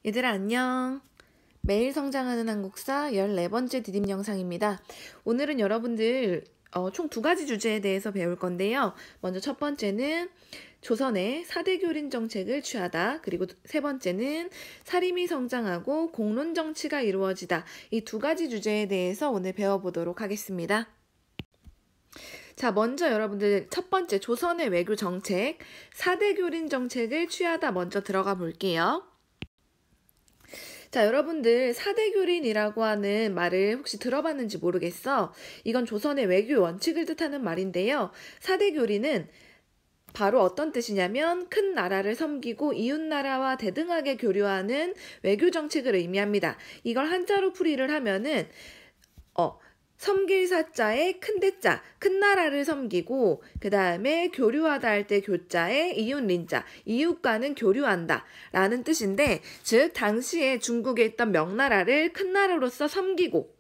얘들아 안녕. 매일 성장하는 한국사 14번째 디딤 영상입니다. 오늘은 여러분들 총 2가지 주제에 대해서 배울 건데요. 먼저 첫 번째는 조선의 4대 교린 정책을 취하다. 그리고 세 번째는 사림이 성장하고 공론 정치가 이루어지다. 이 2가지 주제에 대해서 오늘 배워보도록 하겠습니다. 자, 먼저 여러분들 첫 번째 조선의 외교 정책 4대 교린 정책을 취하다 먼저 들어가 볼게요. 자, 여러분들 4대 교린이라고 하는 말을 혹시 들어봤는지 모르겠어. 이건 조선의 외교 원칙을 뜻하는 말인데요. 4대 교린은 바로 어떤 뜻이냐면 큰 나라를 섬기고 이웃나라와 대등하게 교류하는 외교 정책을 의미합니다. 이걸 한자로 풀이를 하면은 섬길 사자에 큰 대자, 큰 나라를 섬기고 그 다음에 교류하다 할 때 교자에 이웃 린자, 이웃과는 교류한다 라는 뜻인데, 즉 당시에 중국에 있던 명나라를 큰 나라로서 섬기고,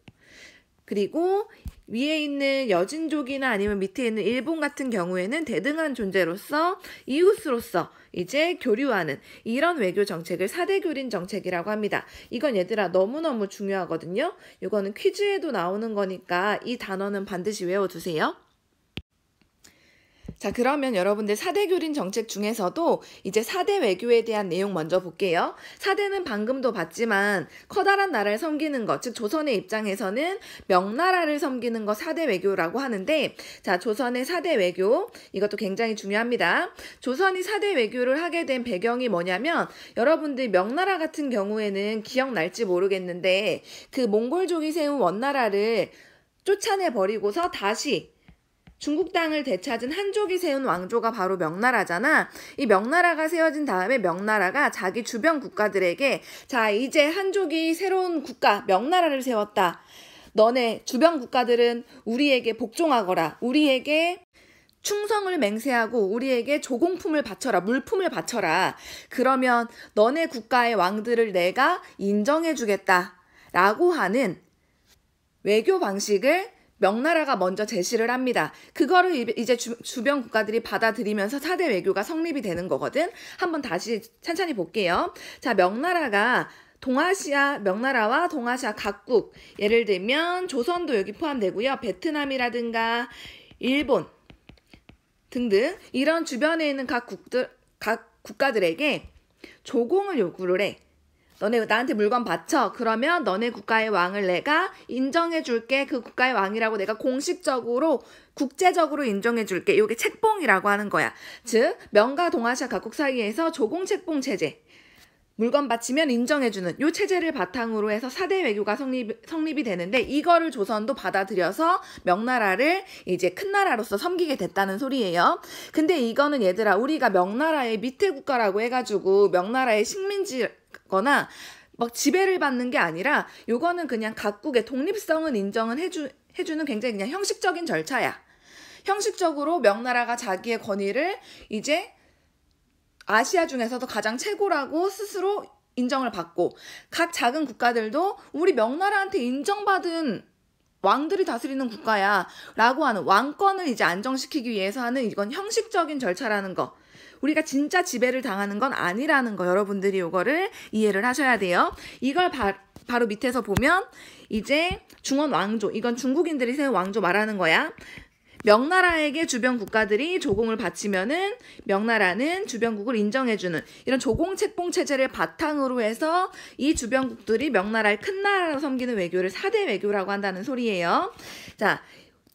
그리고 위에 있는 여진족이나 아니면 밑에 있는 일본 같은 경우에는 대등한 존재로서 이웃으로서 이제 교류하는 이런 외교 정책을 4대 교린 정책이라고 합니다. 이건 얘들아 너무너무 중요하거든요. 이거는 퀴즈에도 나오는 거니까 이 단어는 반드시 외워두세요. 자, 그러면 여러분들 4대 교린 정책 중에서도 이제 4대 외교에 대한 내용 먼저 볼게요. 4대는 방금도 봤지만 커다란 나라를 섬기는 것, 즉 조선의 입장에서는 명나라를 섬기는 것 4대 외교라고 하는데, 자, 조선의 4대 외교, 이것도 굉장히 중요합니다. 조선이 4대 외교를 하게 된 배경이 뭐냐면, 여러분들 명나라 같은 경우에는 기억날지 모르겠는데 그 몽골족이 세운 원나라를 쫓아내버리고서 다시 중국 땅을 되찾은 한족이 세운 왕조가 바로 명나라잖아. 이 명나라가 세워진 다음에 명나라가 자기 주변 국가들에게, 자, 이제 한족이 새로운 국가 명나라를 세웠다. 너네 주변 국가들은 우리에게 복종하거라. 우리에게 충성을 맹세하고 우리에게 조공품을 바쳐라. 물품을 바쳐라. 그러면 너네 국가의 왕들을 내가 인정해주겠다 라고 하는 외교 방식을 명나라가 먼저 제시를 합니다. 그거를 이제 주변 국가들이 받아들이면서 4대 외교가 성립이 되는 거거든. 한번 다시 천천히 볼게요. 자, 명나라와 동아시아 각국, 예를 들면 조선도 여기 포함되고요. 베트남이라든가 일본 등등 이런 주변에 있는 각 국가들에게 조공을 요구를 해. 너네 나한테 물건 바쳐. 그러면 너네 국가의 왕을 내가 인정해줄게. 그 국가의 왕이라고 내가 공식적으로 국제적으로 인정해줄게. 이게 책봉이라고 하는 거야. 즉 명과 동아시아 각국 사이에서 조공책봉 체제, 물건 바치면 인정해주는 이 체제를 바탕으로 해서 4대 외교가 성립이 되는데, 이거를 조선도 받아들여서 명나라를 이제 큰 나라로서 섬기게 됐다는 소리예요. 근데 이거는 얘들아 우리가 명나라의 밑에 국가라고 해가지고 명나라의 식민지거나 막 지배를 받는 게 아니라, 요거는 그냥 각국의 독립성은 인정은 해주는 굉장히 그냥 형식적인 절차야. 형식적으로 명나라가 자기의 권위를 이제 아시아 중에서도 가장 최고라고 스스로 인정을 받고, 각 작은 국가들도 우리 명나라한테 인정받은 왕들이 다스리는 국가야 라고 하는 왕권을 이제 안정시키기 위해서 하는, 이건 형식적인 절차라는 거. 우리가 진짜 지배를 당하는 건 아니라는 거, 여러분들이 이거를 이해를 하셔야 돼요. 이걸 바로 밑에서 보면 이제 중원 왕조, 이건 중국인들이 세운 왕조 말하는 거야. 명나라에게 주변 국가들이 조공을 바치면은 명나라는 주변국을 인정해주는 이런 조공책봉 체제를 바탕으로 해서 이 주변국들이 명나라를 큰 나라로 섬기는 외교를 4대 외교라고 한다는 소리예요. 자,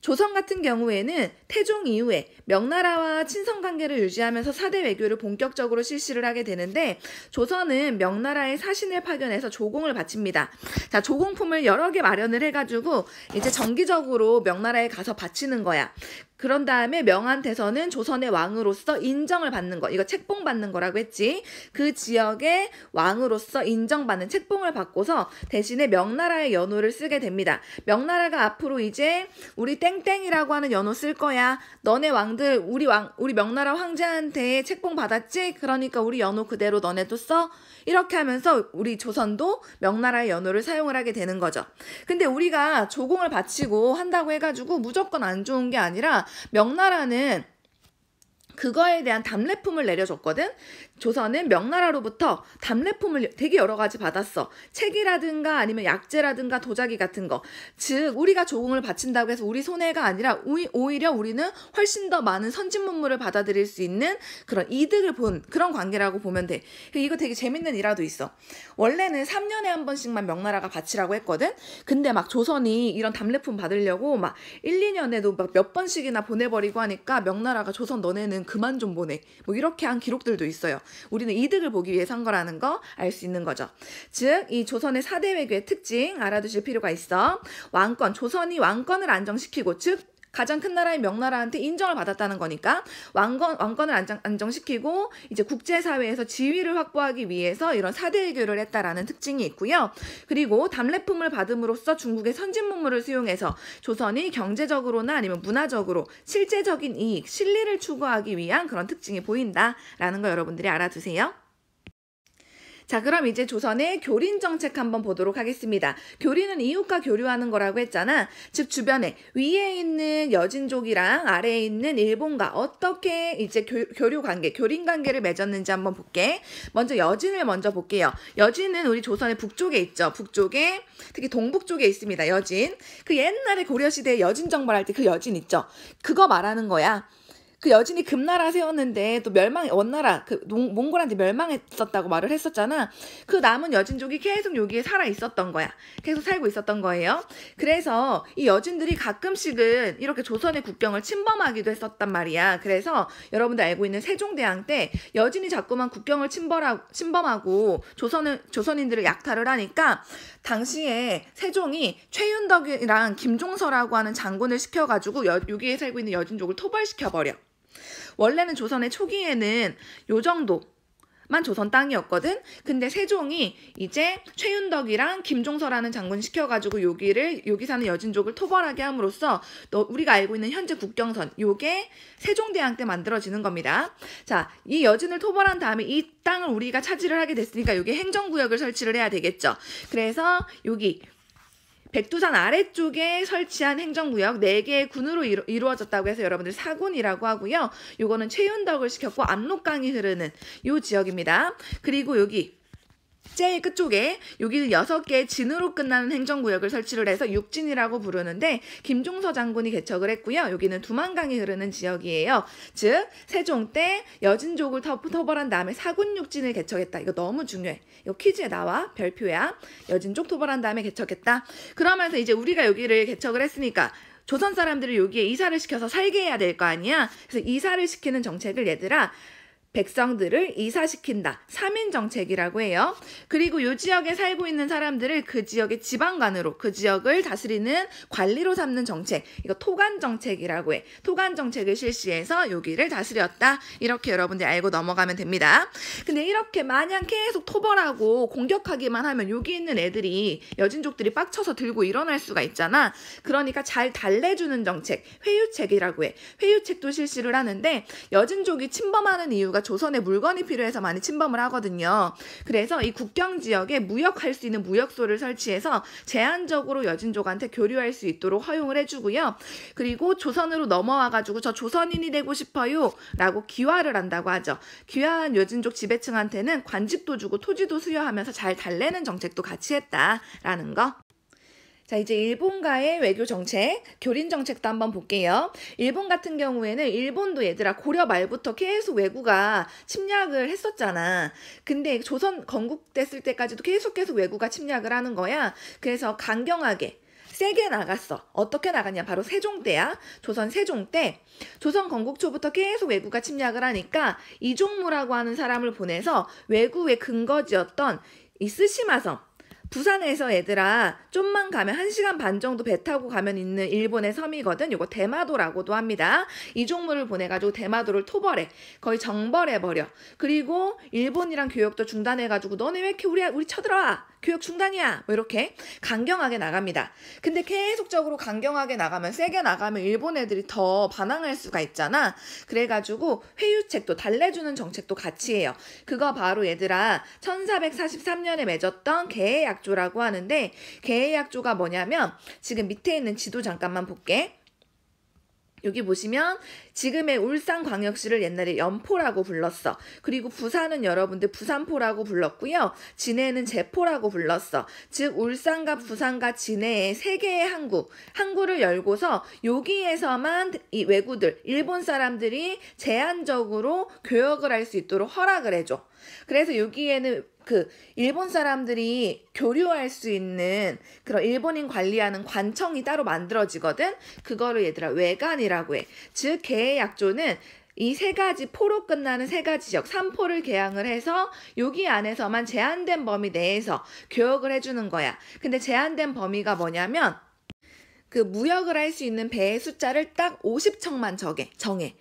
조선 같은 경우에는 태종 이후에 명나라와 친선관계를 유지하면서 4대 외교를 본격적으로 실시를 하게 되는데, 조선은 명나라의 사신을 파견해서 조공을 바칩니다. 자, 조공품을 여러 개 마련을 해가지고 이제 정기적으로 명나라에 가서 바치는 거야. 그런 다음에 명한테서는 조선의 왕으로서 인정을 받는 거, 이거 책봉 받는 거라고 했지. 그 지역의 왕으로서 인정받는 책봉을 받고서 대신에 명나라의 연호를 쓰게 됩니다. 명나라가 앞으로 이제 우리 땡땡이라고 하는 연호 쓸 거야. 너네 왕들 우리 명나라 황제한테 책봉 받았지? 그러니까 우리 연호 그대로 너네도 써. 이렇게 하면서 우리 조선도 명나라의 연호를 사용을 하게 되는 거죠. 근데 우리가 조공을 바치고 한다고 해가지고 무조건 안 좋은 게 아니라, 명나라는 그거에 대한 답례품을 내려줬거든. 조선은 명나라로부터 답례품을 되게 여러 가지 받았어. 책이라든가 아니면 약재라든가 도자기 같은 거. 즉 우리가 조공을 바친다고 해서 우리 손해가 아니라 오히려 우리는 훨씬 더 많은 선진 문물을 받아들일 수 있는 그런 이득을 본 그런 관계라고 보면 돼. 이거 되게 재밌는 일화도 있어. 원래는 3년에 한 번씩만 명나라가 바치라고 했거든. 근데 막 조선이 이런 답례품 받으려고 막 1, 2년에도 막 몇 번씩이나 보내버리고 하니까 명나라가 조선 너네는 그만 좀 보내. 뭐 이렇게 한 기록들도 있어요. 우리는 이득을 보기 위해서 한 거라는 거 알 수 있는 거죠. 즉, 이 조선의 4대 외교의 특징 알아두실 필요가 있어. 왕권, 조선이 왕권을 안정시키고, 즉 가장 큰 나라인 명나라한테 인정을 받았다는 거니까 왕권을 안정시키고 이제 국제사회에서 지위를 확보하기 위해서 이런 4대 외교를 했다라는 특징이 있고요. 그리고 답례품을 받음으로써 중국의 선진문물을 수용해서 조선이 경제적으로나 아니면 문화적으로 실제적인 이익, 실리를 추구하기 위한 그런 특징이 보인다라는 거 여러분들이 알아두세요. 자, 그럼 이제 조선의 교린 정책 한번 보도록 하겠습니다. 교린은 이웃과 교류하는 거라고 했잖아. 즉 주변에 위에 있는 여진족이랑 아래에 있는 일본과 어떻게 이제 교류 관계, 교린 관계를 맺었는지 한번 볼게. 먼저 여진을 먼저 볼게요. 여진은 우리 조선의 북쪽에 있죠. 북쪽에 특히 동북쪽에 있습니다. 여진. 그 옛날에 고려시대에 여진 정벌할 때 그 여진 있죠. 그거 말하는 거야. 그 여진이 금나라 세웠는데 또 원나라 몽골한테 멸망했었다고 말을 했었잖아. 그 남은 여진족이 계속 여기에 살아 있었던 거야. 계속 살고 있었던 거예요. 그래서 이 여진들이 가끔씩은 이렇게 조선의 국경을 침범하기도 했었단 말이야. 그래서 여러분들 알고 있는 세종대왕 때 여진이 자꾸만 국경을 침범하고 조선인들을 약탈을 하니까 당시에 세종이 최윤덕이랑 김종서라고 하는 장군을 시켜가지고 여기에 살고 있는 여진족을 토벌시켜버려. 원래는 조선의 초기에는 요 정도만 조선 땅이었거든. 근데 세종이 이제 최윤덕이랑 김종서라는 장군 시켜가지고 여기 사는 여진족을 토벌하게 함으로써 우리가 알고 있는 현재 국경선 요게 세종대왕 때 만들어지는 겁니다. 자, 이 여진을 토벌한 다음에 이 땅을 우리가 차지를 하게 됐으니까 여기 행정구역을 설치를 해야 되겠죠. 그래서 여기 백두산 아래쪽에 설치한 행정구역 4개의 군으로 이루어졌다고 해서 여러분들 사군이라고 하고요. 요거는 최윤덕을 시켰고 압록강이 흐르는 요 지역입니다. 그리고 여기 제일 끝쪽에 여기는 6개의 진으로 끝나는 행정구역을 설치를 해서 육진이라고 부르는데 김종서 장군이 개척을 했고요. 여기는 두만강이 흐르는 지역이에요. 즉 세종 때 여진족을 토벌한 다음에 사군육진을 개척했다. 이거 너무 중요해. 이거 퀴즈에 나와. 별표야. 여진족 토벌한 다음에 개척했다. 그러면서 이제 우리가 여기를 개척을 했으니까 조선 사람들을 여기에 이사를 시켜서 살게 해야 될 거 아니야. 그래서 이사를 시키는 정책을 얘들아 백성들을 이사시킨다. 3인 정책이라고 해요. 그리고 이 지역에 살고 있는 사람들을 그 지역의 지방관으로 그 지역을 다스리는 관리로 삼는 정책. 이거 토관 정책이라고 해. 토관 정책을 실시해서 여기를 다스렸다. 이렇게 여러분들 알고 넘어가면 됩니다. 근데 이렇게 마냥 계속 토벌하고 공격하기만 하면 여기 있는 애들이 여진족들이 빡쳐서 들고 일어날 수가 있잖아. 그러니까 잘 달래주는 정책. 회유책이라고 해. 회유책도 실시를 하는데 여진족이 침범하는 이유가 조선에 물건이 필요해서 많이 침범을 하거든요. 그래서 이 국경 지역에 무역할 수 있는 무역소를 설치해서 제한적으로 여진족한테 교류할 수 있도록 허용을 해주고요. 그리고 조선으로 넘어와가지고 저 조선인이 되고 싶어요 라고 귀화를 한다고 하죠. 귀화한 여진족 지배층한테는 관직도 주고 토지도 수여하면서 잘 달래는 정책도 같이 했다라는 거. 자, 이제 일본과의 외교 정책, 교린 정책도 한번 볼게요. 일본 같은 경우에는 일본도 얘들아 고려 말부터 계속 왜구가 침략을 했었잖아. 근데 조선 건국됐을 때까지도 계속 왜구가 침략을 하는 거야. 그래서 강경하게 세게 나갔어. 어떻게 나갔냐? 바로 세종 때야. 조선 세종 때 조선 건국 초부터 계속 왜구가 침략을 하니까 이종무라고 하는 사람을 보내서 왜구의 근거지였던 이 스시마섬 부산에서 얘들아 좀만 가면 1시간 반 정도 배 타고 가면 있는 일본의 섬이거든. 요거 대마도라고도 합니다. 이종무를 보내가지고 대마도를 토벌해. 거의 정벌해버려. 그리고 일본이랑 교역도 중단해가지고 너네 왜 이렇게 우리 쳐들어와? 교역 중단이야. 뭐 이렇게 강경하게 나갑니다. 근데 계속적으로 강경하게 나가면 세게 나가면 일본 애들이 더 반항할 수가 있잖아. 그래가지고 회유책도 달래주는 정책도 같이 해요. 그거 바로 얘들아 1443년에 맺었던 계해약조라고 하는데 계해약조가 뭐냐면 지금 밑에 있는 지도 잠깐만 볼게. 여기 보시면 지금의 울산광역시를 옛날에 연포라고 불렀어. 그리고 부산은 여러분들 부산포라고 불렀고요. 진해는 제포라고 불렀어. 즉 울산과 부산과 진해의 세 개의 항구를 열고서 여기에서만 이 왜구들, 일본 사람들이 제한적으로 교역을 할 수 있도록 허락을 해줘. 그래서 여기에는 일본 사람들이 교류할 수 있는 그런 일본인 관리하는 관청이 따로 만들어지거든. 그거를 얘들아 외관이라고 해. 즉 개의 약조는 이 세 가지 포로 끝나는 세 가지 지역 3포를 개항을 해서 여기 안에서만 제한된 범위 내에서 교역을 해주는 거야. 근데 제한된 범위가 뭐냐면 무역을 할 수 있는 배의 숫자를 딱 50척만 정해.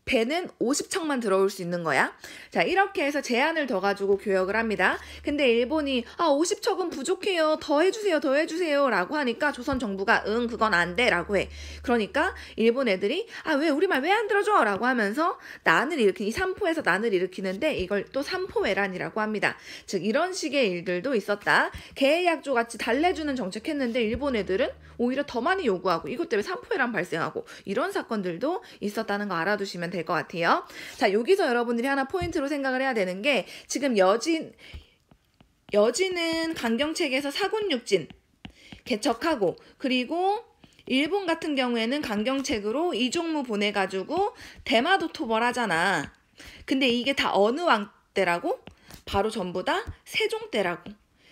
배는 50척만 들어올 수 있는 거야. 자, 이렇게 해서 제한을 둬가지고 교역을 합니다. 근데 일본이 50척은 부족해요. 더 해주세요 라고 하니까 조선 정부가 그건 안 돼 라고 해. 그러니까 일본 애들이 왜 우리 말 왜 안 들어줘? 라고 하면서 난을 일으키는 이 3포에서 난을 일으키는데 이걸 또 3포 외란이라고 합니다. 즉 이런 식의 일들도 있었다. 개약조 같이 달래주는 정책했는데 일본 애들은 오히려 더 많이 요구하고 이것 때문에 3포 외란 발생하고 이런 사건들도 있었다는 거 알아두시면 될 것 같아요. 자, 여기서 여러분들이 하나 포인트로 생각을 해야 되는 게 지금 여진은 강경책에서 사군육진 개척하고 그리고 일본 같은 경우에는 강경책으로 이종무 보내가지고 대마도 토벌하잖아. 근데 이게 다 어느 왕 때라고? 바로 전부 다 세종 때라고.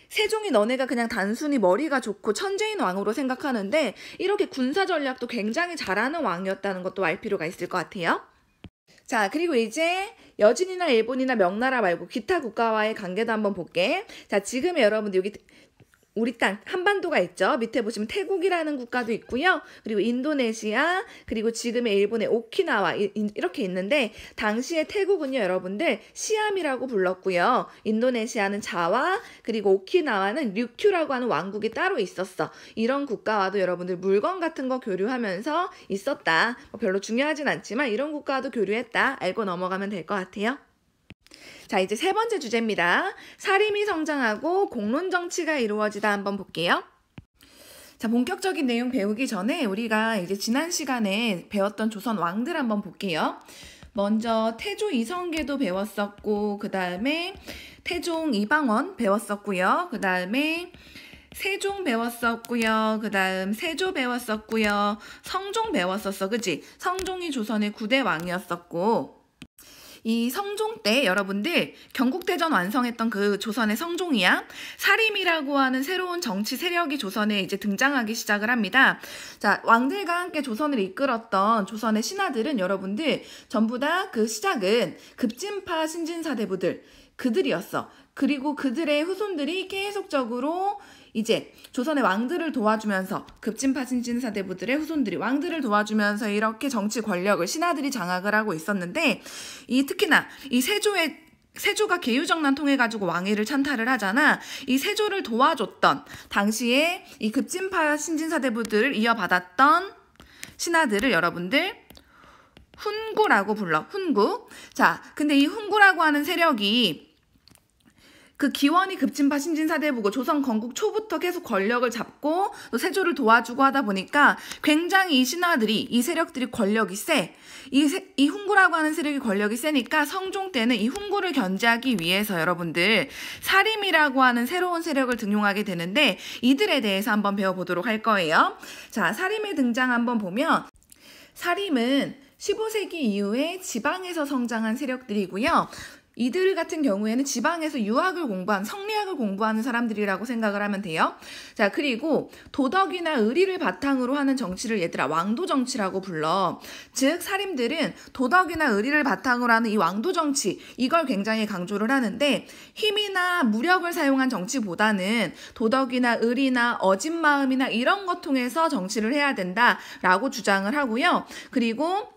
세종이 너네가 그냥 단순히 머리가 좋고 천재인 왕으로 생각하는데 이렇게 군사 전략도 굉장히 잘하는 왕이었다는 것도 알 필요가 있을 것 같아요. 자, 그리고 이제 여진이나 일본이나 명나라 말고 기타 국가와의 관계도 한번 볼게. 자, 지금 여러분들 여기 우리 땅 한반도가 있죠. 밑에 보시면 태국이라는 국가도 있고요. 그리고 인도네시아, 그리고 지금의 일본의 오키나와 이렇게 있는데 당시에 태국은요, 여러분들 시암이라고 불렀고요. 인도네시아는 자와, 그리고 오키나와는 류큐라고 하는 왕국이 따로 있었어. 이런 국가와도 여러분들 물건 같은 거 교류하면서 있었다. 별로 중요하진 않지만 이런 국가와도 교류했다. 알고 넘어가면 될 것 같아요. 자, 이제 세 번째 주제입니다. 사림이 성장하고 공론 정치가 이루어지다 한번 볼게요. 자, 본격적인 내용 배우기 전에 우리가 이제 지난 시간에 배웠던 조선 왕들 한번 볼게요. 먼저 태조 이성계도 배웠었고, 그 다음에 태종 이방원 배웠었고요. 그 다음에 세종 배웠었고요. 그 다음 세조 배웠었고요. 성종 배웠었어. 그치? 성종이 조선의 9대 왕이었었고, 이 성종 때 여러분들 경국대전 완성했던 그 조선의 성종이야. 사림이라고 하는 새로운 정치 세력이 조선에 이제 등장하기 시작을 합니다. 자, 왕들과 함께 조선을 이끌었던 조선의 신하들은 여러분들 전부 다 그 시작은 급진파 신진사대부들 그들이었어. 그리고 그들의 후손들이 계속적으로 이제 조선의 왕들을 도와주면서 급진파 신진사대부들의 후손들이 왕들을 도와주면서 이렇게 정치 권력을 신하들이 장악을 하고 있었는데 특히나 이 세조가 계유정난 통해가지고 왕위를 찬탈을 하잖아. 이 세조를 도와줬던 당시에 이 급진파 신진사대부들을 이어받았던 신하들을 여러분들 훈구라고 불러. 훈구. 자, 근데 이 훈구라고 하는 세력이 그 기원이 급진파 신진사대부고 조선 건국 초부터 계속 권력을 잡고 또 세조를 도와주고 하다 보니까 굉장히 이 신하들이 이 세력들이 권력이 세. 이 훈구라고 하는 세력이 권력이 세니까 성종 때는 이 훈구를 견제하기 위해서 여러분들 사림이라고 하는 새로운 세력을 등용하게 되는데 이들에 대해서 한번 배워보도록 할 거예요. 자, 사림의 등장 한번 보면 사림은 15세기 이후에 지방에서 성장한 세력들이고요. 이들 같은 경우에는 지방에서 유학을 공부한, 성리학을 공부하는 사람들이라고 생각을 하면 돼요. 자, 그리고 도덕이나 의리를 바탕으로 하는 정치를 얘들아 왕도 정치라고 불러. 즉 사림들은 도덕이나 의리를 바탕으로 하는 이 왕도 정치, 이걸 굉장히 강조를 하는데 힘이나 무력을 사용한 정치보다는 도덕이나 의리나 어진 마음이나 이런 것 통해서 정치를 해야 된다라고 주장을 하고요. 그리고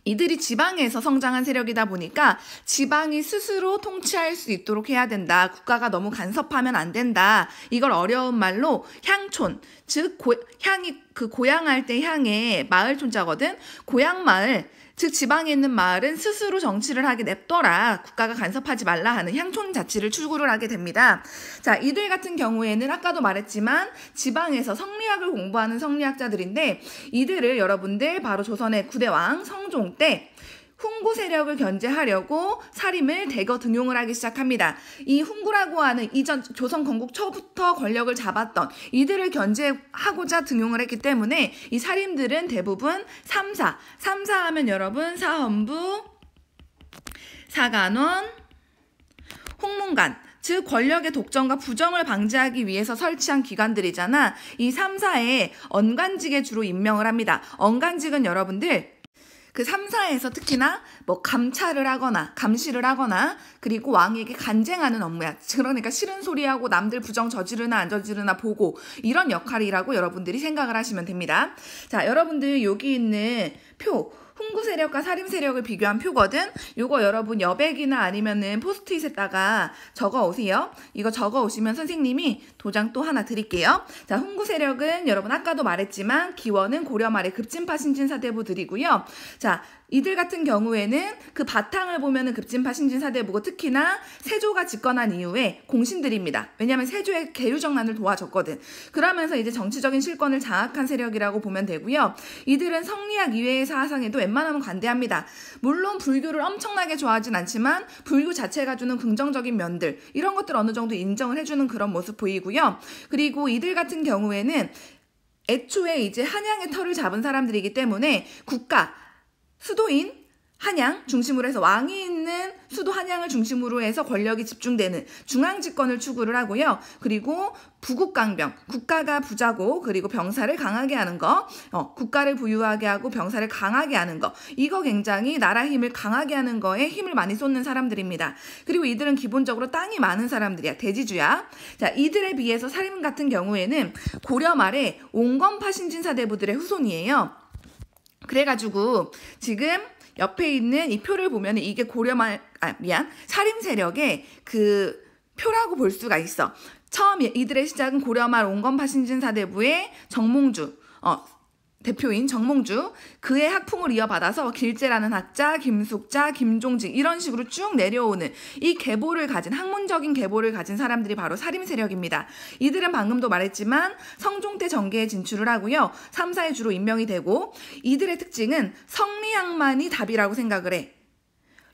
이들이 지방에서 성장한 세력이다 보니까 지방이 스스로 통치할 수 있도록 해야 된다. 국가가 너무 간섭하면 안 된다. 이걸 어려운 말로 향촌, 즉 향이 그 고향할 때 향의 마을 촌자거든. 고향 마을, 즉 지방에 있는 마을은 스스로 정치를 하게 냅둬라, 국가가 간섭하지 말라 하는 향촌 자치를 추구를 하게 됩니다. 자, 이들 같은 경우에는 아까도 말했지만 지방에서 성리학을 공부하는 성리학자들인데, 이들을 여러분들 바로 조선의 9대왕 성종 때 훈구 세력을 견제하려고 사림을 대거 등용을 하기 시작합니다. 이 훈구라고 하는 이전 조선 건국 초부터 권력을 잡았던 이들을 견제하고자 등용을 했기 때문에 이 사림들은 대부분 삼사 하면 여러분 사헌부, 사간원, 홍문관, 즉 권력의 독점과 부정을 방지하기 위해서 설치한 기관들이잖아. 이 3사에 언관직에 주로 임명을 합니다. 언관직은 여러분들 그 3사에서 특히나 뭐 감찰을 하거나 감시를 하거나 그리고 왕에게 간쟁하는 업무야. 그러니까 싫은 소리하고 남들 부정 저지르나 안 저지르나 보고, 이런 역할이라고 여러분들이 생각을 하시면 됩니다. 자, 여러분들 여기 있는 표, 훈구 세력과 사림 세력을 비교한 표거든. 요거 여러분 여백이나 아니면은 포스트잇에다가 적어 오세요. 이거 적어 오시면 선생님이 도장 또 하나 드릴게요. 자, 훈구 세력은 여러분 아까도 말했지만 기원은 고려 말의 급진파 신진사대부들이고요. 자, 이들 같은 경우에는 그 바탕을 보면은 급진파 신진사대부고, 특히나 세조가 집권한 이후에 공신들입니다. 왜냐하면 세조의 계류정난을 도와줬거든. 그러면서 이제 정치적인 실권을 장악한 세력이라고 보면 되고요. 이들은 성리학 이외의 사상에도 웬만하면 관대합니다. 물론 불교를 엄청나게 좋아하진 않지만 불교 자체가 주는 긍정적인 면들, 이런 것들 어느 정도 인정을 해주는 그런 모습 보이고요. 그리고 이들 같은 경우에는 애초에 이제 한양의 터를 잡은 사람들이기 때문에 국가 수도인 한양 중심으로 해서 왕이 있는 수도 한양을 중심으로 해서 권력이 집중되는 중앙집권을 추구를 하고요. 그리고 부국강병, 국가가 부자고 그리고 병사를 강하게 하는 거, 국가를 부유하게 하고 병사를 강하게 하는 거, 이거 굉장히 나라 힘을 강하게 하는 거에 힘을 많이 쏟는 사람들입니다. 그리고 이들은 기본적으로 땅이 많은 사람들이야. 대지주야. 자, 이들에 비해서 사림 같은 경우에는 고려 말에 옹건파 신진사대부들의 후손이에요. 그래가지고 지금 옆에 있는 이 표를 보면 이게 사림 세력의 그 표라고 볼 수가 있어. 처음 이들의 시작은 고려말 옹건파 신진사대부의 정몽주, 대표인 정몽주, 그의 학풍을 이어받아서 길재라는 학자, 김숙자, 김종직, 이런 식으로 쭉 내려오는 이 계보를 가진, 학문적인 계보를 가진 사람들이 바로 사림 세력입니다. 이들은 방금도 말했지만 성종 때 정계에 진출을 하고요. 3사에 주로 임명이 되고, 이들의 특징은 성리학만이 답이라고 생각을 해.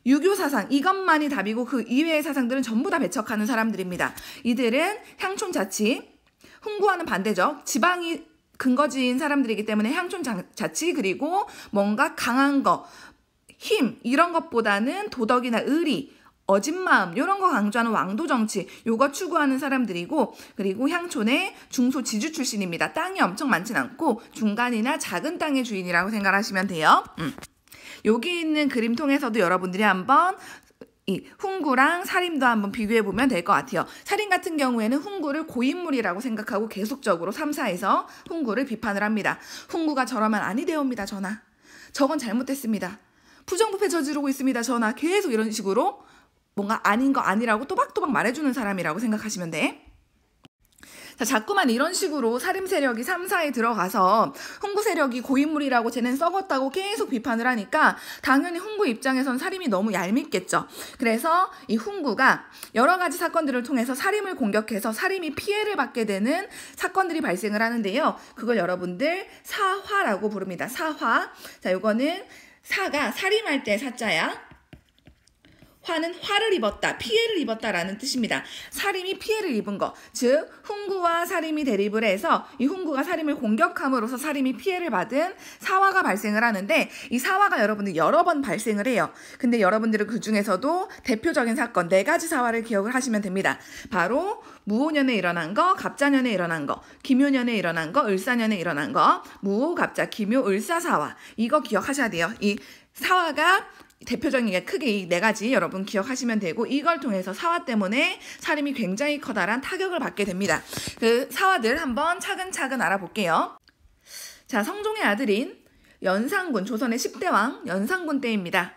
유교 사상 이것만이 답이고 그 이외의 사상들은 전부 다 배척하는 사람들입니다. 이들은 향촌 자치, 훈구와는 반대적 지방이 근거지인 사람들이기 때문에 향촌 자치, 그리고 뭔가 강한 거, 힘, 이런 것보다는 도덕이나 의리, 어진 마음, 이런 거 강조하는 왕도 정치, 요거 추구하는 사람들이고, 그리고 향촌의 중소 지주 출신입니다. 땅이 엄청 많진 않고 중간이나 작은 땅의 주인이라고 생각하시면 돼요. 여기 있는 그림 통해서도 여러분들이 한번 이 훈구랑 사림도 한번 비교해보면 될 것 같아요. 사림 같은 경우에는 훈구를 고인물이라고 생각하고 계속적으로 3사에서 훈구를 비판을 합니다. 훈구가 저러면 아니 되옵니다, 전하. 저건 잘못됐습니다. 부정부패 저지르고 있습니다, 전하. 계속 이런 식으로 뭔가 아닌 거 아니라고 또박또박 말해주는 사람이라고 생각하시면 돼. 자, 자꾸만 이런 식으로 사림 세력이 3사에 들어가서 훈구 세력이 고인물이라고 쟤는 썩었다고 계속 비판을 하니까 당연히 훈구 입장에선 사림이 너무 얄밉겠죠. 그래서 이 훈구가 여러 가지 사건들을 통해서 사림을 공격해서 사림이 피해를 받게 되는 사건들이 발생을 하는데요. 그걸 여러분들 사화라고 부릅니다. 사화. 자, 요거는 사가 사림할 때 사자야. 화는 화를 입었다, 피해를 입었다라는 뜻입니다. 사림이 피해를 입은 거, 즉 훈구와 사림이 대립을 해서 이 훈구가 사림을 공격함으로써 사림이 피해를 받은 사화가 발생을 하는데, 이 사화가 여러분들 여러 번 발생을 해요. 근데 여러분들은 그 중에서도 대표적인 사건 4가지 사화를 기억을 하시면 됩니다. 바로 무오년에 일어난 거, 갑자년에 일어난 거, 김효년에 일어난 거, 을사년에 일어난 거, 무오, 갑자, 김효, 을사 사화. 이거 기억하셔야 돼요. 이 사화가 대표적인 게 크게 이 4가지 여러분 기억하시면 되고, 이걸 통해서 사화 때문에 사림이 굉장히 커다란 타격을 받게 됩니다. 그 사화들 한번 차근차근 알아볼게요. 자, 성종의 아들인 연산군, 조선의 10대왕 연산군 때입니다.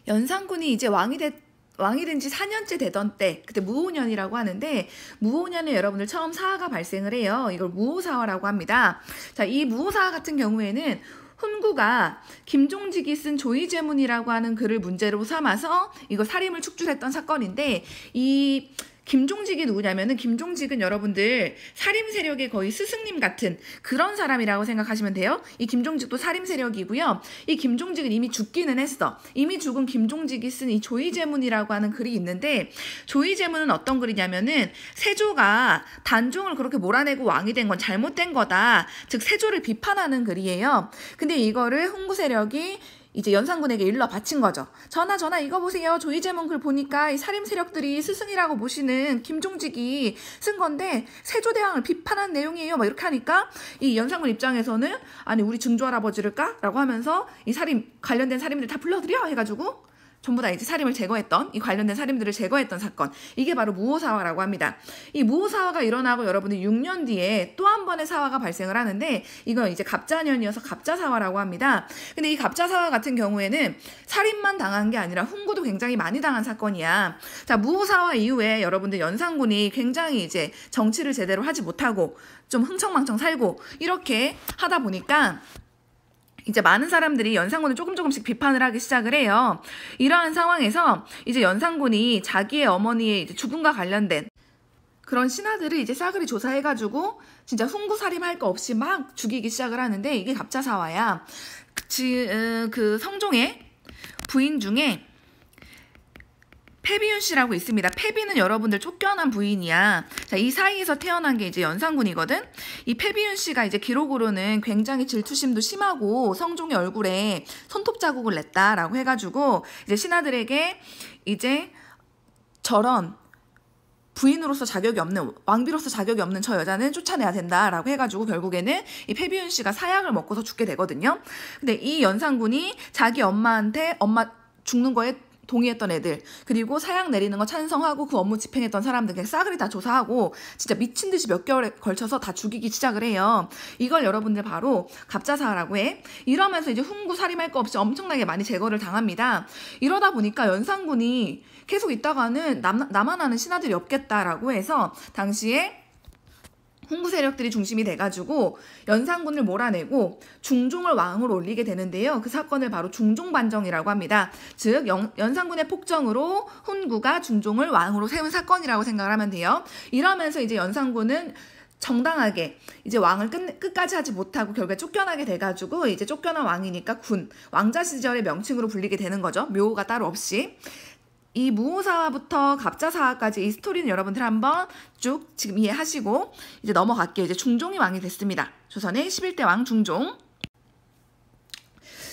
연산군이 이제 왕이 된 지 4년째 되던 때, 그때 무오년이라고 하는데, 무오년에 여러분들 처음 사화가 발생을 해요. 이걸 무오사화라고 합니다. 자, 이 무오사화 같은 경우에는 훈구가 김종직이 쓴 조이제문이라고 하는 글을 문제로 삼아서 이거 살인을 축출했던 사건인데, 이 김종직이 누구냐면은, 김종직은 여러분들 살림 세력의 거의 스승님 같은 그런 사람이라고 생각하시면 돼요. 이 김종직도 살림 세력이고요. 이 김종직은 이미 죽기는 했어. 이미 죽은 김종직이 쓴 이 조이제문이라고 하는 글이 있는데, 조이제문은 어떤 글이냐면은 세조가 단종을 그렇게 몰아내고 왕이 된 건 잘못된 거다, 즉 세조를 비판하는 글이에요. 근데 이거를 훈구 세력이 이제 연산군에게 일러 바친 거죠. 전하 이거 보세요. 조이제문 글 보니까 이 살림 세력들이 스승이라고 모시는 김종직이 쓴 건데 세조대왕을 비판한 내용이에요. 막 이렇게 하니까 이 연산군 입장에서는 아니 우리 증조할아버지를 까? 라고 하면서 이 살림 관련된 살림들 다 불러들여 해가지고 전부 다 이제 살인을 제거했던, 이 관련된 살인들을 제거했던 사건, 이게 바로 무오사화라고 합니다. 이 무오사화가 일어나고 여러분들 6년 뒤에 또 한 번의 사화가 발생을 하는데, 이건 이제 갑자년이어서 갑자사화라고 합니다. 근데 이 갑자사화 같은 경우에는 살인만 당한 게 아니라 훈구도 굉장히 많이 당한 사건이야. 자, 무오사화 이후에 여러분들 연산군이 굉장히 이제 정치를 제대로 하지 못하고 좀 흥청망청 살고 이렇게 하다 보니까 이제 많은 사람들이 연산군을 조금씩 비판을 하기 시작을 해요. 이러한 상황에서 이제 연산군이 자기의 어머니의 이제 죽음과 관련된 그런 신하들을 이제 싸그리 조사해가지고 진짜 훈구 살인할 거 없이 막 죽이기 시작을 하는데, 이게 갑자사화야. 그 성종의 부인 중에 패비윤 씨라고 있습니다. 패비는 여러분들 쫓겨난 부인이야. 자, 이 사이에서 태어난 게 이제 연산군이거든. 이 패비윤 씨가 이제 기록으로는 굉장히 질투심도 심하고 성종의 얼굴에 손톱 자국을 냈다라고 해가지고 이제 신하들에게 이제 저런 부인으로서 자격이 없는, 왕비로서 자격이 없는 저 여자는 쫓아내야 된다라고 해가지고 결국에는 이 패비윤 씨가 사약을 먹고서 죽게 되거든요. 근데 이 연산군이 자기 엄마한테 엄마 죽는 거에 동의했던 애들, 그리고 사약 내리는 거 찬성하고 그 업무 집행했던 사람들 그냥 싸그리 다 조사하고 진짜 미친 듯이 몇 개월에 걸쳐서 다 죽이기 시작을 해요. 이걸 여러분들 바로 갑자사화라고 해. 이러면서 이제 훈구 살인할 거 없이 엄청나게 많이 제거를 당합니다. 이러다 보니까 연산군이 계속 있다가는 나만 아는 신하들이 없겠다라고 해서 당시에 훈구 세력들이 중심이 돼가지고 연산군을 몰아내고 중종을 왕으로 올리게 되는데요. 그 사건을 바로 중종반정이라고 합니다. 즉 연산군의 폭정으로 훈구가 중종을 왕으로 세운 사건이라고 생각을 하면 돼요. 이러면서 이제 연산군은 정당하게 이제 왕을 끝까지 하지 못하고 결국에 쫓겨나게 돼가지고 이제 쫓겨난 왕이니까 군, 왕자 시절의 명칭으로 불리게 되는 거죠. 묘호가 따로 없이. 이 무오사화부터 갑자사화까지 이 스토리는 여러분들 한번 쭉 지금 이해하시고 이제 넘어갈게요. 이제 중종이 왕이 됐습니다. 조선의 11대 왕 중종.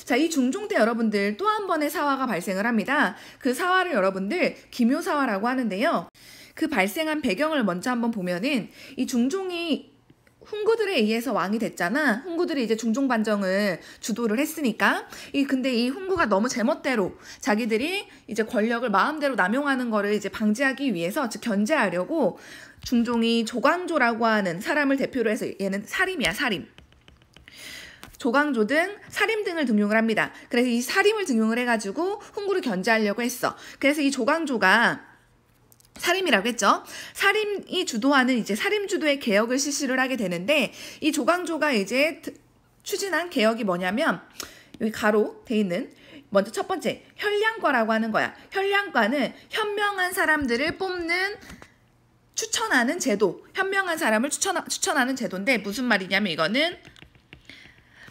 자, 이 중종 때 여러분들 또 한 번의 사화가 발생을 합니다. 그 사화를 여러분들 기묘사화라고 하는데요. 그 발생한 배경을 먼저 한번 보면은, 이 중종이 훈구들에 의해서 왕이 됐잖아. 훈구들이 이제 중종반정을 주도를 했으니까. 근데 이 훈구가 너무 제멋대로 자기들이 이제 권력을 마음대로 남용하는 거를 이제 방지하기 위해서, 즉 견제하려고 중종이 조광조라고 하는 사람을 대표로 해서, 얘는 사림이야, 사림. 조광조 등 사림 등을 등용을 합니다. 그래서 이 사림을 등용을 해가지고 훈구를 견제하려고 했어. 그래서 이 조광조가 사림이라고 했죠. 사림이 주도하는 이제 사림 주도의 개혁을 실시를 하게 되는데, 이 조광조가 이제 추진한 개혁이 뭐냐면, 여기 가로 돼 있는 먼저 첫 번째 현량과라고 하는 거야. 현량과는 현명한 사람들을 뽑는, 추천하는 제도, 현명한 사람을 추천하는 제도인데, 무슨 말이냐면 이거는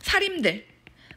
사림들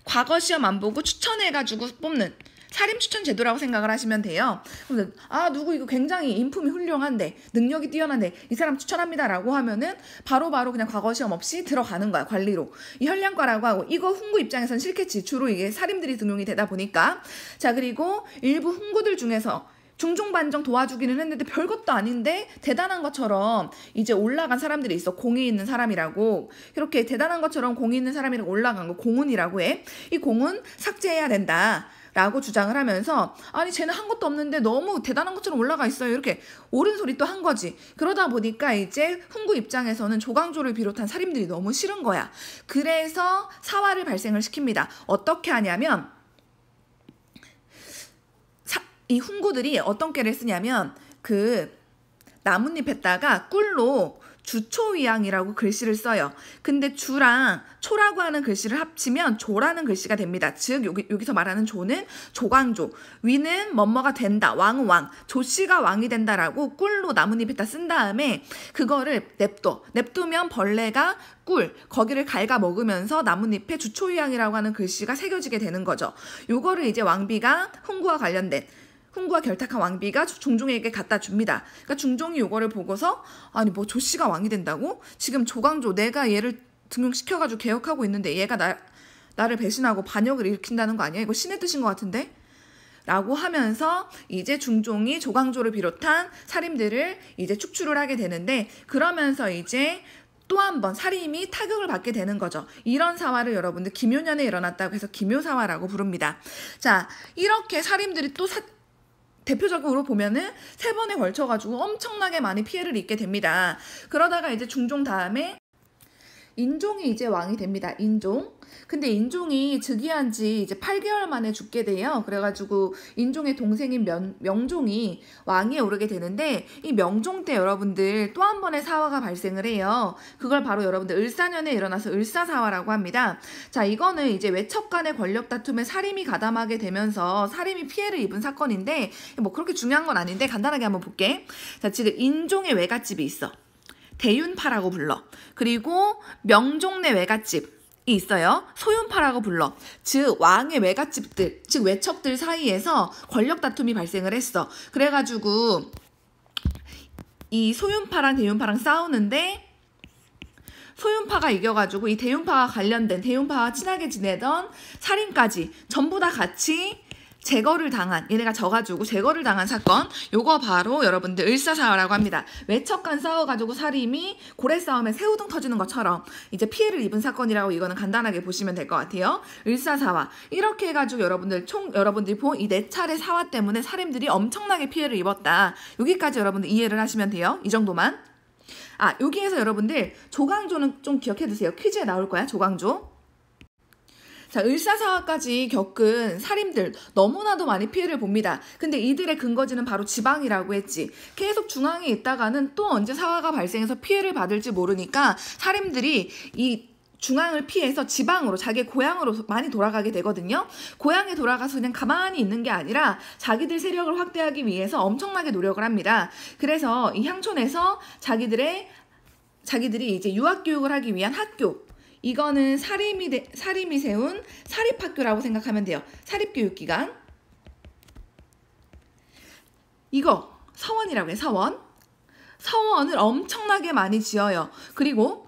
과거 시험 안 보고 추천해가지고 뽑는 사림 추천 제도라고 생각을 하시면 돼요. 그래서 누구 이거 굉장히 인품이 훌륭한데 능력이 뛰어난데 이 사람 추천합니다라고 하면은 바로바로 그냥 과거 시험 없이 들어가는 거야, 관리로. 이 현량과라고 하고, 이거 훈구 입장에서는 싫겠지. 주로 이게 사림들이 등용이 되다 보니까. 자, 그리고 일부 훈구들 중에서 중종반정 도와주기는 했는데 별것도 아닌데 대단한 것처럼 이제 올라간 사람들이 있어. 공이 있는 사람이라고. 이렇게 대단한 것처럼 공이 있는 사람이라고 올라간 거 공훈이라고 해. 이 공은 삭제해야 된다 라고 주장을 하면서, 아니 쟤는 한 것도 없는데 너무 대단한 것처럼 올라가 있어요. 이렇게 옳은 소리 또 한 거지. 그러다 보니까 이제 훈구 입장에서는 조광조를 비롯한 사림들이 너무 싫은 거야. 그래서 사화를 발생을 시킵니다. 어떻게 하냐면, 이 훈구들이 어떤 꾀를 쓰냐면, 그 나뭇잎에다가 꿀로 주초위양이라고 글씨를 써요. 근데 주랑 초라고 하는 글씨를 합치면 조라는 글씨가 됩니다. 즉 여기서 말하는 조는 조광조, 위는 뭐뭐가 된다, 왕은 왕, 조씨가 왕이 된다라고 꿀로 나뭇잎에다 쓴 다음에 그거를 냅두면 벌레가 꿀, 거기를 갉아 먹으면서 나뭇잎에 주초위양이라고 하는 글씨가 새겨지게 되는 거죠. 요거를 이제 왕비가 훈구와 결탁한 왕비가 중종에게 갖다 줍니다. 그러니까 중종이 요거를 보고서 아니 뭐 조씨가 왕이 된다고? 지금 조광조 내가 얘를 등용시켜가지고 개혁하고 있는데 얘가 나를 배신하고 반역을 일으킨다는 거 아니야? 이거 신의 뜻인 것 같은데? 라고 하면서 이제 중종이 조광조를 비롯한 살인들을 이제 축출을 하게 되는데 그러면서 이제 또 한 번 살인이 타격을 받게 되는 거죠. 이런 사화를 여러분들 김효년에 일어났다고 해서 김효사화라고 부릅니다. 자, 이렇게 살인들이 또 대표적으로 보면은 3번에 걸쳐가지고 엄청나게 많이 피해를 입게 됩니다. 그러다가 이제 중종 다음에 인종이 이제 왕이 됩니다. 인종. 근데 인종이 즉위한 지 이제 8개월 만에 죽게 돼요. 그래가지고 인종의 동생인 명종이 왕위에 오르게 되는데 이 명종 때 여러분들 또 한 번의 사화가 발생을 해요. 그걸 바로 여러분들 을사년에 일어나서 을사사화라고 합니다. 자, 이거는 이제 외척 간의 권력 다툼에 사림이 가담하게 되면서 사림이 피해를 입은 사건인데 뭐 그렇게 중요한 건 아닌데 간단하게 한번 볼게. 자, 지금 인종의 외갓집이 있어. 대윤파라고 불러. 그리고 명종내 외갓집이 있어요. 소윤파라고 불러. 즉 왕의 외갓집들, 즉 외척들 사이에서 권력 다툼이 발생을 했어. 그래가지고 이 소윤파랑 대윤파랑 싸우는데 소윤파가 이겨가지고 이 대윤파와 관련된 대윤파와 친하게 지내던 살인까지 전부 다 같이 제거를 당한, 얘네가 져가지고 제거를 당한 사건, 요거 바로 여러분들 을사사화라고 합니다. 외척간 싸워가지고 살인이 고래 싸움에 새우등 터지는 것처럼 이제 피해를 입은 사건이라고 이거는 간단하게 보시면 될 것 같아요. 을사사화. 이렇게 해가지고 여러분들이 본 이 4차례 사화 때문에 살인들이 엄청나게 피해를 입었다. 여기까지 여러분들 이해를 하시면 돼요. 이 정도만. 아, 여기에서 여러분들 조광조는 좀 기억해두세요. 퀴즈에 나올 거야, 조광조. 자, 을사사화까지 겪은 살인들 너무나도 많이 피해를 봅니다. 근데 이들의 근거지는 바로 지방이라고 했지. 계속 중앙에 있다가는 또 언제 사화가 발생해서 피해를 받을지 모르니까 살인들이 이 중앙을 피해서 지방으로 자기 고향으로 많이 돌아가게 되거든요. 고향에 돌아가서 그냥 가만히 있는 게 아니라 자기들 세력을 확대하기 위해서 엄청나게 노력을 합니다. 그래서 이 향촌에서 자기들이 이제 유학교육을 하기 위한 학교, 이거는 사림이 세운 사립학교라고 생각하면 돼요. 사립교육기관. 이거 서원이라고 해. 서원을 엄청나게 많이 지어요. 그리고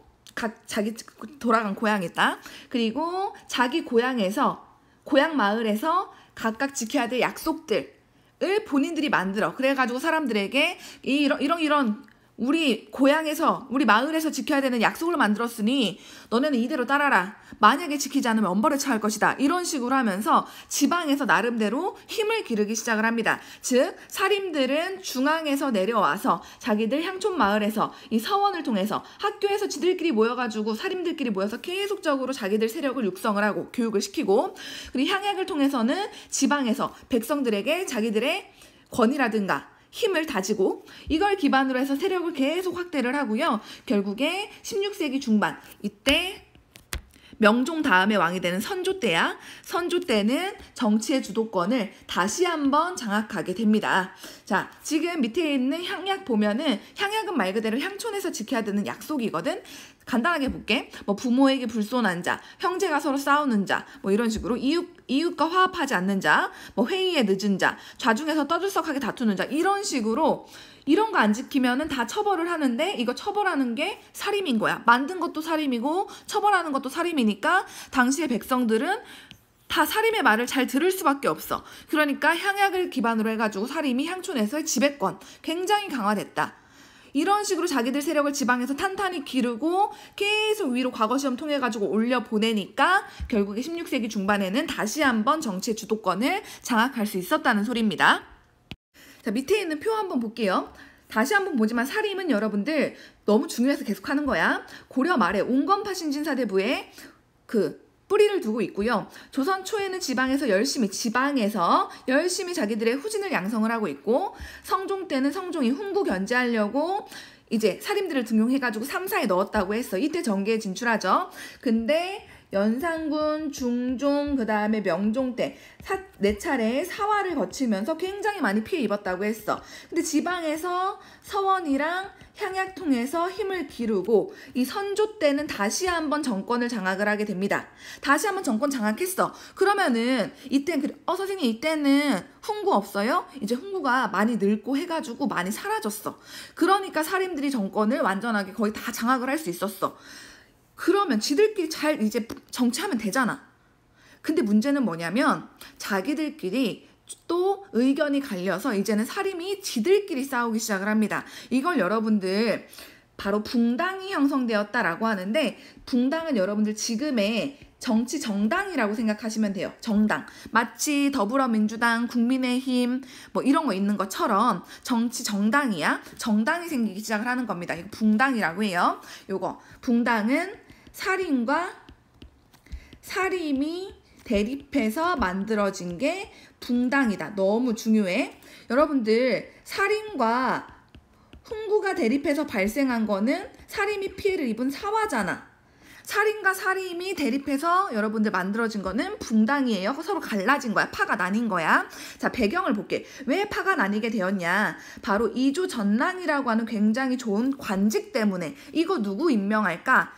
자기 돌아간 고향에다, 그리고 자기 고향에서, 고향 마을에서 각각 지켜야 될 약속들을 본인들이 만들어. 그래가지고 사람들에게 이런 우리 고향에서, 우리 마을에서 지켜야 되는 약속을 만들었으니 너네는 이대로 따라라. 만약에 지키지 않으면 엄벌에 처할 것이다. 이런 식으로 하면서 지방에서 나름대로 힘을 기르기 시작을 합니다. 즉 살인들은 중앙에서 내려와서 자기들 향촌 마을에서 이 서원을 통해서 학교에서 지들끼리 모여가지고 살인들끼리 모여서 계속적으로 자기들 세력을 육성을 하고 교육을 시키고, 그리고 향약을 통해서는 지방에서 백성들에게 자기들의 권위라든가 힘을 다지고, 이걸 기반으로 해서 세력을 계속 확대를 하고요. 결국에 16세기 중반, 이때 명종 다음에 왕이 되는 선조 때야. 선조 때는 정치의 주도권을 다시 한번 장악하게 됩니다. 자, 지금 밑에 있는 향약 보면은 향약은 말 그대로 향촌에서 지켜야 되는 약속이거든. 간단하게 볼게. 뭐 부모에게 불손한 자, 형제가 서로 싸우는 자, 뭐 이런 식으로 이웃과 화합하지 않는 자, 뭐 회의에 늦은 자, 좌중에서 떠들썩하게 다투는 자, 이런 식으로 이런 거 안 지키면은 다 처벌을 하는데, 이거 처벌하는 게 살인인 거야. 만든 것도 살인이고 처벌하는 것도 살인이니까 당시의 백성들은 다 살인의 말을 잘 들을 수밖에 없어. 그러니까 향약을 기반으로 해가지고 살인이 향촌에서의 지배권 굉장히 강화됐다. 이런 식으로 자기들 세력을 지방에서 탄탄히 기르고 계속 위로 과거시험 통해가지고 올려보내니까 결국에 16세기 중반에는 다시 한번 정치의 주도권을 장악할 수 있었다는 소리입니다. 자, 밑에 있는 표 한번 볼게요. 다시 한번 보지만 살림은 여러분들 너무 중요해서 계속 하는 거야. 고려 말에 온건파 신진사대부에 뿌리를 두고 있고요. 조선 초에는 지방에서 열심히 자기들의 후진을 양성을 하고 있고, 성종 때는 성종이 훈구 견제하려고 이제 살인들을 등용해가지고 3사에 넣었다고 했어. 이때 정계에 진출하죠. 근데 연산군, 중종, 그 다음에 명종 때 4차례 사화를 거치면서 굉장히 많이 피해 입었다고 했어. 근데 지방에서 서원이랑 향약 통해서 힘을 기르고 이 선조 때는 다시 한번 정권을 장악을 하게 됩니다. 다시 한번 정권 장악했어. 그러면은 이때 선생님 이때는 훈구 없어요? 이제 훈구가 많이 늙고 해가지고 많이 사라졌어. 그러니까 사림들이 정권을 완전하게 거의 다 장악을 할 수 있었어. 그러면 지들끼리 잘 이제 정치하면 되잖아. 근데 문제는 뭐냐면 자기들끼리 또 의견이 갈려서 이제는 사림이 지들끼리 싸우기 시작을 합니다. 이걸 여러분들 바로 붕당이 형성되었다라고 하는데, 붕당은 여러분들 지금의 정치 정당이라고 생각하시면 돼요. 정당. 마치 더불어민주당, 국민의힘 뭐 이런 거 있는 것처럼 정치 정당이야. 정당이 생기기 시작을 하는 겁니다. 이거 붕당이라고 해요. 요거 붕당은 살인과 사림이 대립해서 만들어진 게 붕당이다. 너무 중요해. 여러분들 살인과 훈구가 대립해서 발생한 거는 사림이 피해를 입은 사화잖아. 살인과 사림이 대립해서 여러분들 만들어진 거는 붕당이에요. 서로 갈라진 거야. 파가 나뉜 거야. 자, 배경을 볼게. 왜 파가 나뉘게 되었냐. 바로 이주전랑이라고 하는 굉장히 좋은 관직 때문에. 이거 누구 임명할까?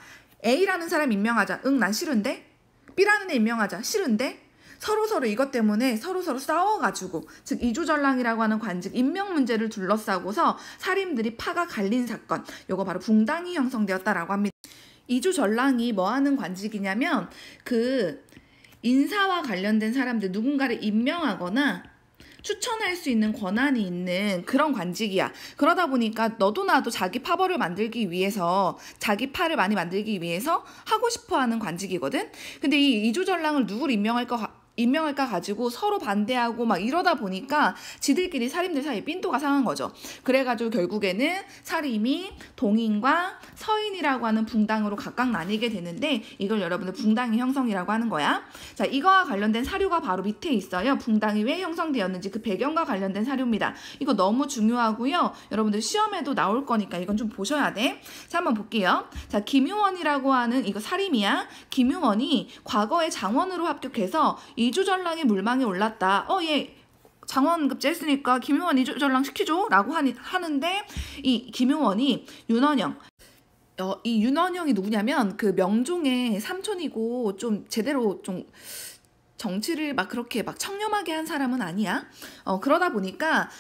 A라는 사람 임명하자. 응, 난 싫은데? B라는 애 임명하자. 싫은데? 서로 이것 때문에 서로 싸워가지고, 즉 이주전랑이라고 하는 관직 임명 문제를 둘러싸고서 사림들이 파가 갈린 사건, 요거 바로 붕당이 형성되었다라고 합니다. 이주전랑이 뭐 하는 관직이냐면 그 인사와 관련된 사람들 누군가를 임명하거나 추천할 수 있는 권한이 있는 그런 관직이야. 그러다 보니까 너도 나도 자기 파벌을 만들기 위해서, 자기 파를 많이 만들기 위해서 하고 싶어하는 관직이거든. 근데 이 이주전랑을 누구를 임명할까 가지고 서로 반대하고 막 이러다 보니까 지들끼리 사림들 사이에 삔또가 상한 거죠. 그래가지고 결국에는 사림이 동인과 서인이라고 하는 붕당으로 각각 나뉘게 되는데, 이걸 여러분들 붕당이 형성이라고 하는 거야. 자, 이거와 관련된 사료가 바로 밑에 있어요. 붕당이 왜 형성되었는지 그 배경과 관련된 사료입니다. 이거 너무 중요하고요. 여러분들 시험에도 나올 거니까 이건 좀 보셔야 돼. 자, 한번 볼게요. 자, 김유원이라고 하는, 이거 사림이야. 김유원이 과거에 장원으로 합격해서 이주전랑의 물망에 올랐다. 얘 장원급제 했으니까 김유원 이주전랑 시키죠 라고 하는데, 이 김유원이 윤원영, 이 윤원영이 누구냐면 그 명종의 삼촌이고 좀 제대로 좀 정치를 막 그렇게 막 청렴하게 한 사람은 아니야. 그러다 보니까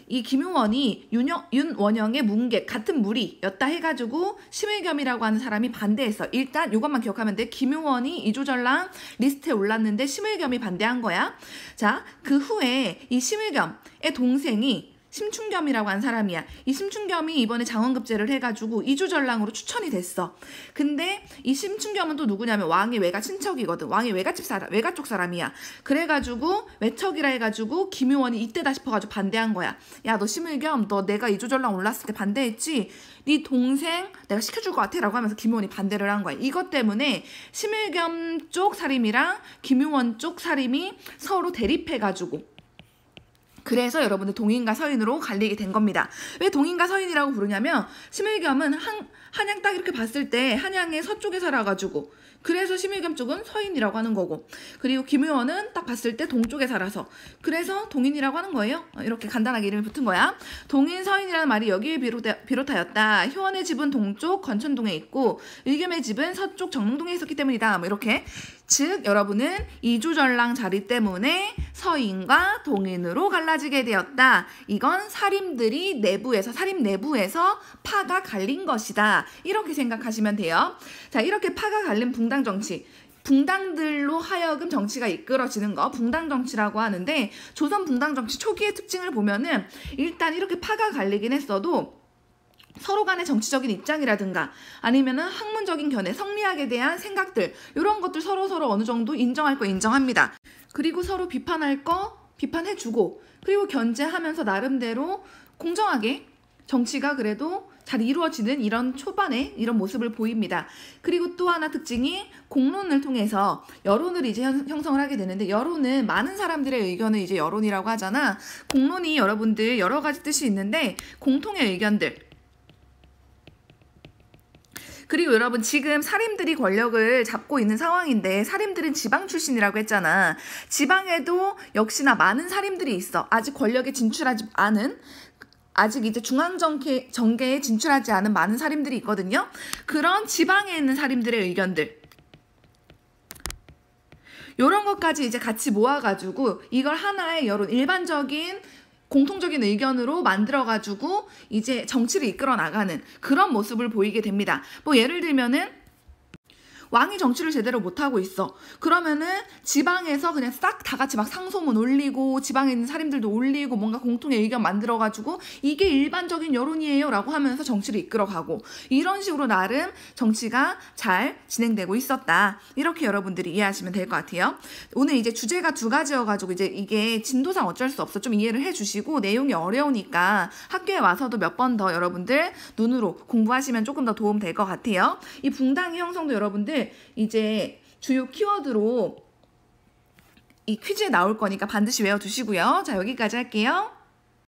이 김유원이 윤원영의 문객 같은 무리였다 해가지고 심의겸이라고 하는 사람이 반대했어. 일단 이것만 기억하면 돼. 김유원이 이주전랑 리스트에 올랐는데 심의겸이 반대한 거야. 자, 그 후에 이 심의겸의 동생이 심춘겸이라고 하는 사람이야. 이 심춘겸이 이번에 장원급제를 해가지고 이주전랑으로 추천이 됐어. 근데 이 심춘겸은 또 누구냐면 왕의 외가 친척이거든. 왕의 외가 쪽 사람이야. 그래가지고 외척이라 해가지고 김유원이 이때다 싶어가지고 반대한 거야. 야, 너 심의겸, 너 내가 이주전랑 올랐을 때 반대했지? 네 동생 내가 시켜줄 것 같아 라고 하면서 김유원이 반대를 한 거야. 이것 때문에 심의겸 쪽 사림이랑 김유원 쪽 사림이 서로 대립해가지고, 그래서 여러분들 동인과 서인으로 갈리게 된 겁니다. 왜 동인과 서인이라고 부르냐면, 심의겸은 한양 딱 이렇게 봤을 때 한양의 서쪽에 살아가지고, 그래서 심의겸 쪽은 서인이라고 하는 거고, 그리고 김유원은 딱 봤을 때 동쪽에 살아서 그래서 동인이라고 하는 거예요. 이렇게 간단하게 이름이 붙은 거야. 동인 서인이라는 말이 여기에 비롯하였다. 효원의 집은 동쪽 건천동에 있고 의겸의 집은 서쪽 정릉동에 있었기 때문이다. 뭐 이렇게. 즉 여러분은 이주전랑 자리 때문에 서인과 동인으로 갈라지게 되었다. 이건 사림 내부에서 파가 갈린 것이다. 이렇게 생각하시면 돼요. 자, 이렇게 파가 갈린 붕당 정치, 붕당들로 하여금 정치가 이끌어지는 거 붕당 정치라고 하는데, 조선 붕당 정치 초기의 특징을 보면은 일단 이렇게 파가 갈리긴 했어도 서로 간의 정치적인 입장이라든가 아니면은 학문적인 견해, 성리학에 대한 생각들, 이런 것들 서로 어느 정도 인정할 거 인정합니다. 그리고 서로 비판할 거 비판해주고, 그리고 견제하면서 나름대로 공정하게 정치가 그래도 잘 이루어지는 이런 초반에 이런 모습을 보입니다. 그리고 또 하나 특징이 공론을 통해서 여론을 이제 형성을 하게 되는데, 여론은 많은 사람들의 의견을 이제 여론이라고 하잖아. 공론이 여러분들 여러 가지 뜻이 있는데, 공통의 의견들, 그리고 여러분 지금 사림들이 권력을 잡고 있는 상황인데 사림들은 지방 출신이라고 했잖아. 지방에도 역시나 많은 사림들이 있어. 아직 권력에 진출하지 않은 아직 이제 중앙정계에 진출하지 않은 많은 사림들이 있거든요. 그런 지방에 있는 사림들의 의견들 이런 것까지 이제 같이 모아가지고 이걸 하나의 여론 일반적인 공통적인 의견으로 만들어가지고 이제 정치를 이끌어 나가는 그런 모습을 보이게 됩니다. 뭐 예를 들면은 왕이 정치를 제대로 못하고 있어. 그러면은 지방에서 그냥 싹 다 같이 막 상소문 올리고 지방에 있는 사람들도 올리고 뭔가 공통의 의견 만들어가지고 이게 일반적인 여론이에요 라고 하면서 정치를 이끌어가고 이런 식으로 나름 정치가 잘 진행되고 있었다. 이렇게 여러분들이 이해하시면 될 것 같아요. 오늘 이제 주제가 두 가지여가지고 이제 이게 진도상 어쩔 수 없어. 좀 이해를 해주시고 내용이 어려우니까 학교에 와서도 몇 번 더 여러분들 눈으로 공부하시면 조금 더 도움 될 것 같아요. 이 붕당의 형성도 여러분들 이제 주요 키워드로 이 퀴즈에 나올 거니까 반드시 외워두시고요. 자, 여기까지 할게요.